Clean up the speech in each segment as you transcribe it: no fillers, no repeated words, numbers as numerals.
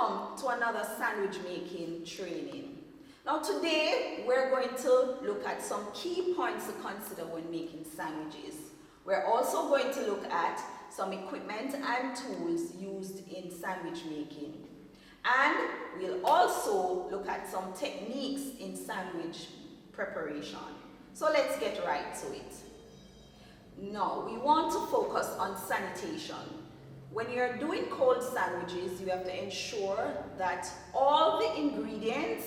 welcome to another sandwich making training. Now today we're going to look at some key points to consider when making sandwiches. We're also going to look at some equipment and tools used in sandwich making. And we'll also look at some techniques in sandwich preparation. So let's get right to it. Now we want to focus on sanitation. When you're doing cold sandwiches, you have to ensure that all the ingredients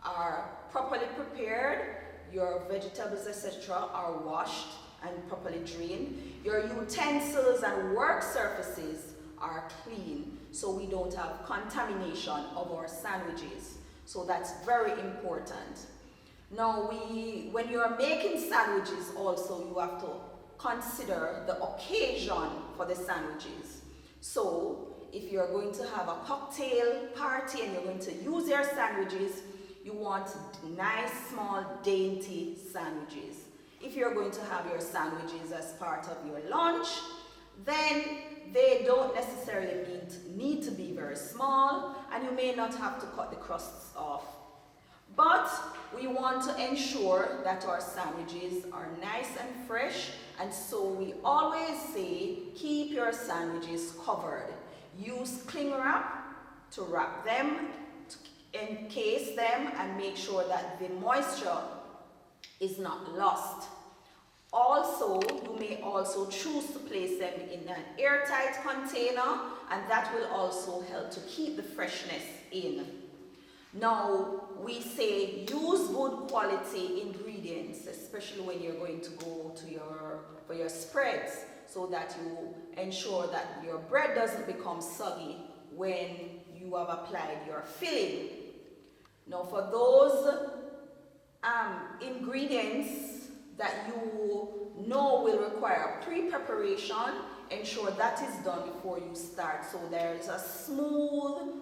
are properly prepared, your vegetables, etc. are washed and properly drained, your utensils and work surfaces are clean, so we don't have contamination of our sandwiches. So that's very important. Now when you're making sandwiches also, you have to consider the occasion for the sandwiches. So if you're going to have a cocktail party and you're going to use your sandwiches, you want nice, small, dainty sandwiches. If you're going to have your sandwiches as part of your lunch, then they don't necessarily need to be very small, and you may not have to cut the crusts off. But we want to ensure that our sandwiches are nice and fresh, and so we always say keep your sandwiches covered. Use cling wrap to wrap them, to encase them, and make sure that the moisture is not lost. Also, you may also choose to place them in an airtight container, and that will also help to keep the freshness in. Now, we say use good quality ingredients, especially when you're going to go to for your spreads, so that you ensure that your bread doesn't become soggy when you have applied your filling. Now, for those ingredients that you know will require pre-preparation, ensure that is done before you start, so there is a smooth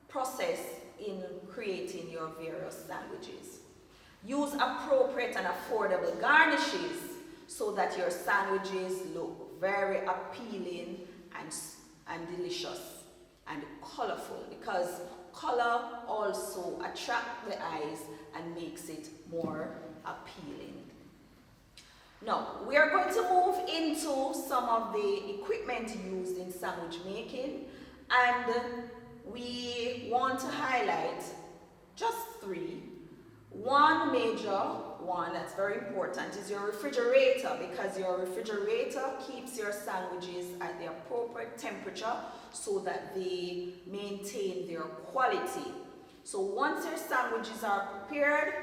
process in creating your various sandwiches. Use appropriate and affordable garnishes so that your sandwiches look very appealing and delicious and colorful, because color also attracts the eyes and makes it more appealing. Now, we are going to move into some of the equipment used in sandwich making, and we want to highlight just three. One major one that's very important is your refrigerator, because your refrigerator keeps your sandwiches at the appropriate temperature so that they maintain their quality. So once your sandwiches are prepared,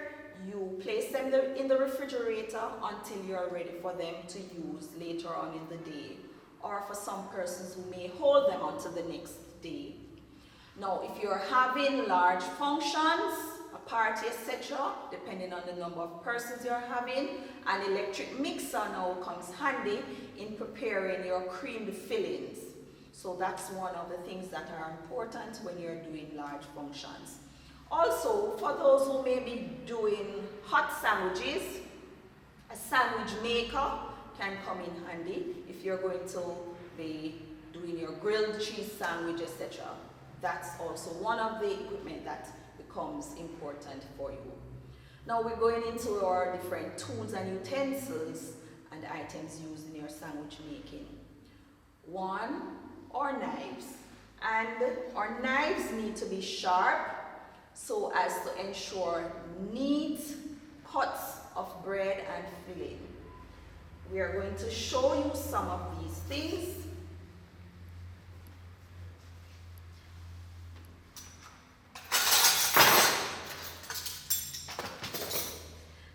you place them in the refrigerator until you're ready for them to use later on in the day, or for some persons who may hold them until the next day. Now, if you're having large functions, a party, etc., depending on the number of persons you're having, an electric mixer now comes handy in preparing your creamed fillings. So that's one of the things that are important when you're doing large functions. Also, for those who may be doing hot sandwiches, a sandwich maker can come in handy if you're going to be doing your grilled cheese sandwich, etc. That's also one of the equipment that becomes important for you. Now we're going into our different tools and utensils and items used in your sandwich making. One, our knives. And our knives need to be sharp so as to ensure neat cuts of bread and filling. We are going to show you some of these things.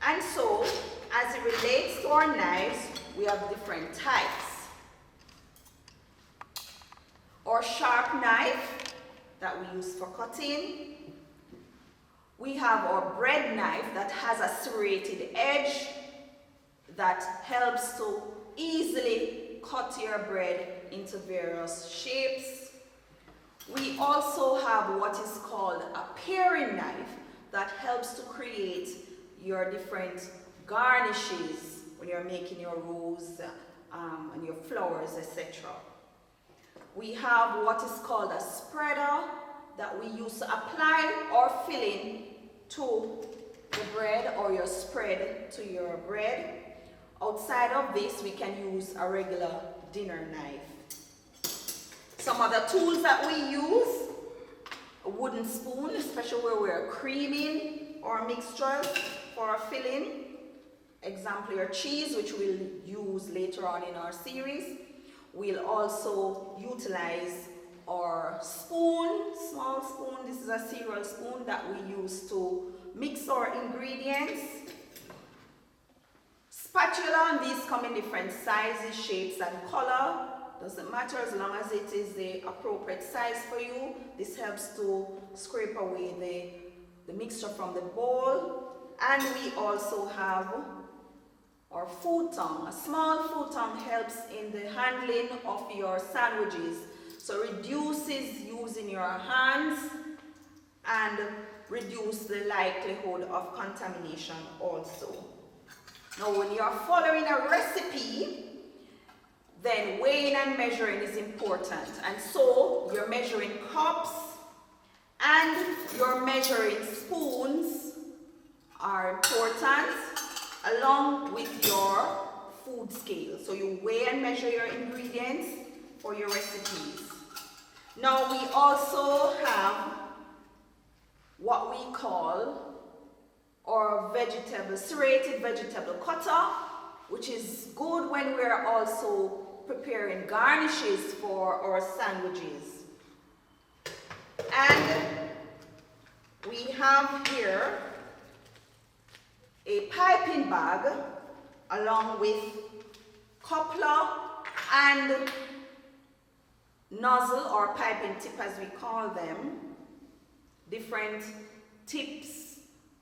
And so, as it relates to our knives, we have different types. Our sharp knife that we use for cutting. We have our bread knife that has a serrated edge that helps to easily cut your bread into various shapes. We also have what is called a paring knife that helps to create your different garnishes when you're making your rolls and your flowers, etc. We have what is called a spreader that we use to apply our filling to the bread or your spread to your bread. Outside of this, we can use a regular dinner knife. Some other tools that we use, a wooden spoon, especially where we're creaming our mixture for our filling. Example, your cheese, which we'll use later on in our series. We'll also utilize our spoon, small spoon. This is a cereal spoon that we use to mix our ingredients. Spatula, and these come in different sizes, shapes, and color. Doesn't matter as long as it is the appropriate size for you. This helps to scrape away the mixture from the bowl. And we also have our Fulton. A small Fulton helps in the handling of your sandwiches. So reduces using your hands and reduce the likelihood of contamination also. Now when you are following a recipe, then weighing and measuring is important. And so your measuring cups and your measuring spoons are important, along with your food scale. So you weigh and measure your ingredients for your recipes. Now we also have what we call our serrated vegetable cutter, which is good when we're also preparing garnishes for our sandwiches. And we have here a piping bag along with coupler and nozzle, or piping tip as we call them. Different tips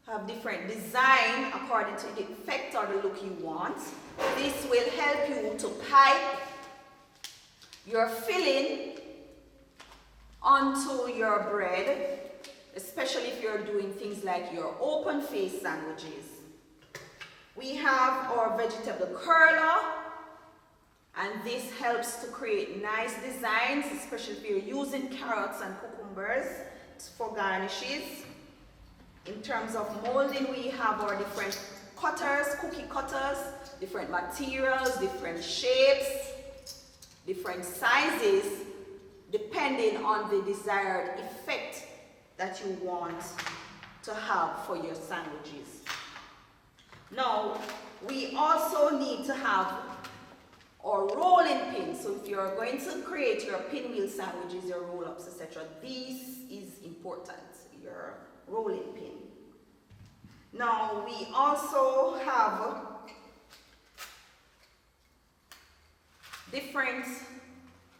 have different design according to the effect or the look you want. This will help you to pipe your filling onto your bread, especially if you're doing things like your open face sandwiches. We have our vegetable curler, and this helps to create nice designs, especially if you're using carrots and cucumbers for garnishes. In terms of molding, we have our different cutters, cookie cutters, different materials, different shapes, different sizes, depending on the desired effect that you want to have for your sandwiches. Now, we also need to have our rolling pin. So if you're going to create your pinwheel sandwiches, your roll-ups, etc., this is important, your rolling pin. Now we also have different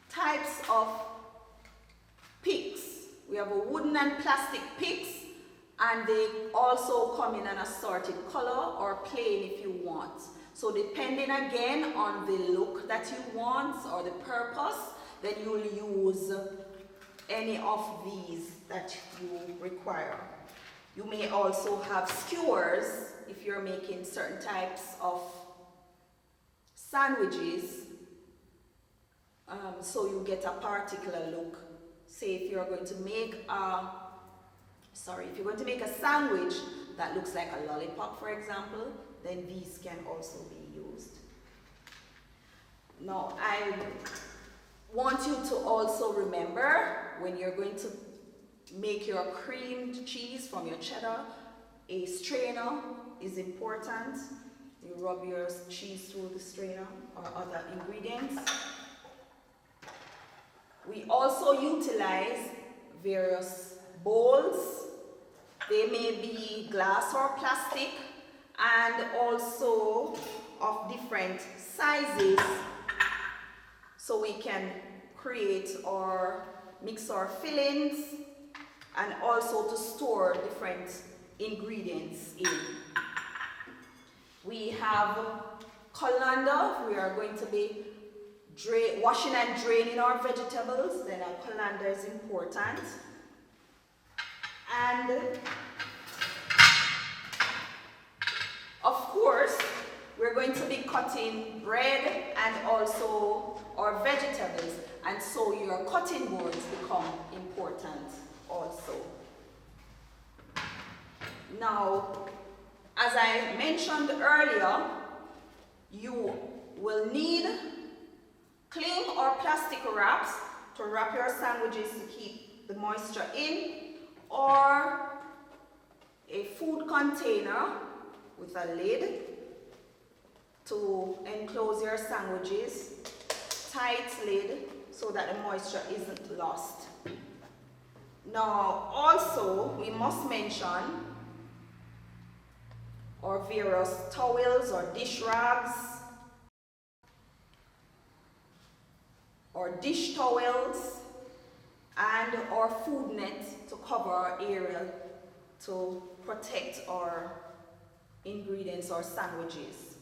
types of picks. We have a wooden and plastic picks, and they also come in an assorted color or plain if you want. So depending again on the look that you want or the purpose, then you'll use any of these that you require. You may also have skewers if you're making certain types of sandwiches, so you get a particular look. Say if you're going to make a sandwich that looks like a lollipop, for example, then these can also be used. Now, I want you to also remember, when you're going to make your creamed cheese from your cheddar, a strainer is important. You rub your cheese through the strainer or other ingredients. We also utilize various bowls. They may be glass or plastic, and also of different sizes, so we can create or mix our fillings and also to store different ingredients in. We have colander. We are going to be washing and draining our vegetables, then a colander is important. And of course, we're going to be cutting bread and also our vegetables, and so your cutting boards become important also. Now, as I mentioned earlier, you will need cling or plastic wraps to wrap your sandwiches to keep the moisture in, or a food container with a lid to enclose your sandwiches, tight lid so that the moisture isn't lost. Now also we must mention our various towels or dish rags or dish towels and our food net to cover our area to protect our ingredients or sandwiches.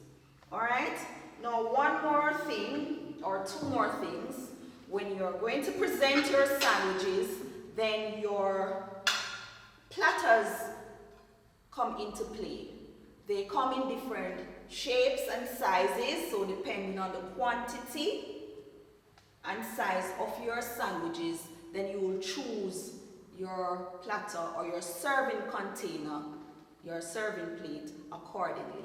Alright, now one more thing or two more things. When you're going to present your sandwiches, then your platters come into play. They come in different shapes and sizes, so depending on the quantity and size of your sandwiches, then you will choose your platter or your serving container, your serving plate accordingly.